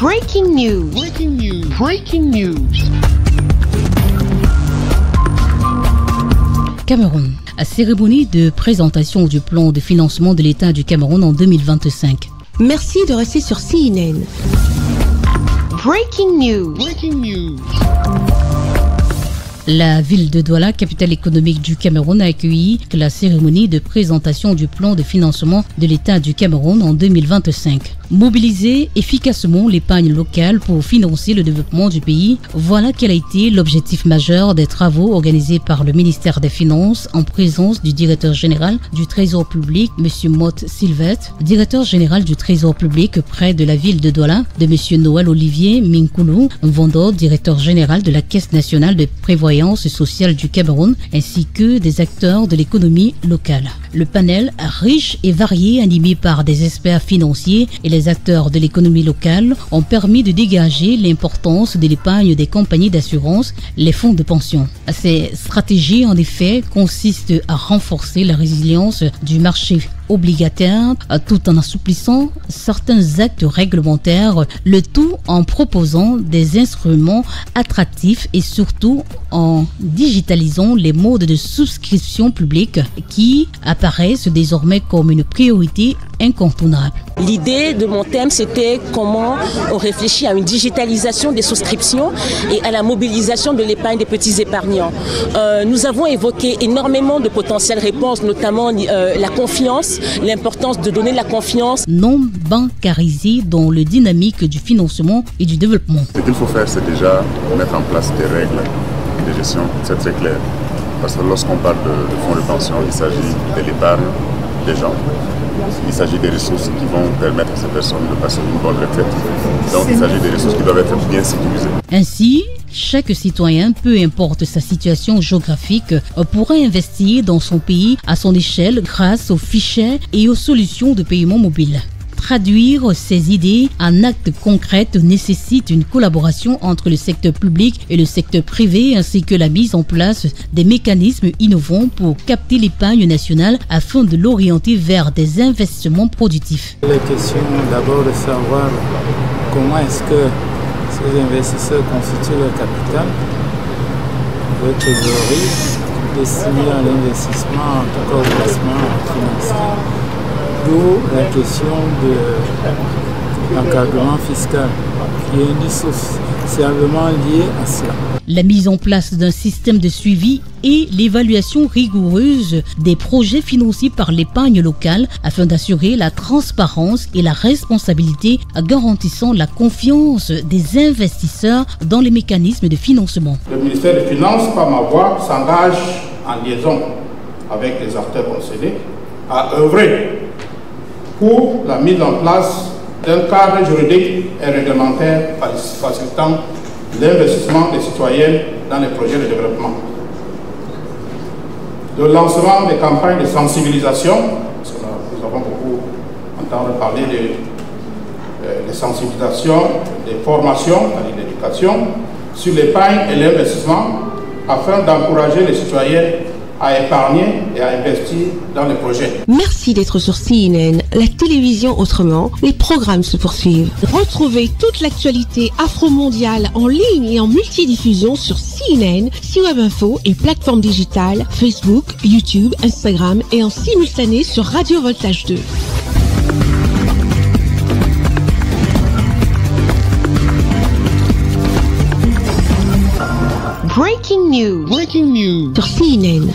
Breaking news. Breaking news. Breaking news. Cameroun. Cérémonie de présentation du plan de financement de l'État du Cameroun en 2025. Merci de rester sur CNN. Breaking news. Breaking news. La ville de Douala, capitale économique du Cameroun, a accueilli la cérémonie de présentation du plan de financement de l'État du Cameroun en 2025. Mobiliser efficacement l'épargne locale pour financer le développement du pays, voilà quel a été l'objectif majeur des travaux organisés par le ministère des Finances en présence du directeur général du Trésor public, M. Mott Sylvestre, directeur général du Trésor public près de la ville de Douala, de M. Noël Olivier Minkoulou Vondo, directeur général de la Caisse nationale de prévoyance sociale du Cameroun, ainsi que des acteurs de l'économie locale. Le panel, riche et varié, animé par des experts financiers et les acteurs de l'économie locale, ont permis de dégager l'importance de l'épargne des compagnies d'assurance, les fonds de pension. Ces stratégies, en effet, consistent à renforcer la résilience du marché obligataire tout en assouplissant certains actes réglementaires, le tout en proposant des instruments attractifs et surtout en digitalisant les modes de souscription publique qui apparaissent désormais comme une priorité incontournable. L'idée de mon thème, c'était comment on réfléchit à une digitalisation des souscriptions et à la mobilisation de l'épargne des petits épargnants. Nous avons évoqué énormément de potentielles réponses, notamment la confiance, l'importance de donner la confiance. Non bancarisé dans le dynamique du financement et du développement. Ce qu'il faut faire, c'est déjà mettre en place des règles de gestion, c'est très clair. Parce que lorsqu'on parle de fonds de pension, il s'agit de l'épargne des gens. Il s'agit des ressources qui vont permettre à ces personnes de passer une bonne retraite. Donc il s'agit des ressources qui doivent être bien sécurisées. Ainsi, chaque citoyen, peu importe sa situation géographique, pourra investir dans son pays à son échelle grâce aux fichiers et aux solutions de paiement mobile. Traduire ces idées en actes concrets nécessite une collaboration entre le secteur public et le secteur privé ainsi que la mise en place des mécanismes innovants pour capter l'épargne nationale afin de l'orienter vers des investissements productifs. La question d'abord de savoir comment est-ce que ces investisseurs constituent leur capital, leur trésorerie destinée à l'investissement, en tout cas au placement financier. D'où la question de l'encadrement fiscal qui est indissociablement lié à cela. La mise en place d'un système de suivi et l'évaluation rigoureuse des projets financés par l'épargne locale afin d'assurer la transparence et la responsabilité garantissant la confiance des investisseurs dans les mécanismes de financement. Le ministère des Finances, par ma voix, s'engage en liaison avec les acteurs concernés à œuvrer pour la mise en place d'un cadre juridique et réglementaire facilitant l'investissement des citoyens dans les projets de développement. Le lancement des campagnes de sensibilisation, parce que nous avons beaucoup entendu parler de sensibilisation, des formations, c'est-à-dire l'éducation, sur l'épargne et l'investissement, afin d'encourager les citoyens à épargner et à investir dans les projets. Merci d'être sur CNN, la télévision autrement. Les programmes se poursuivent. Retrouvez toute l'actualité afro-mondiale en ligne et en multidiffusion sur CNN, C-Web Info et plateformes digitales, Facebook, YouTube, Instagram et en simultané sur Radio Voltage 2. Breaking news. Breaking news. Sur CNN.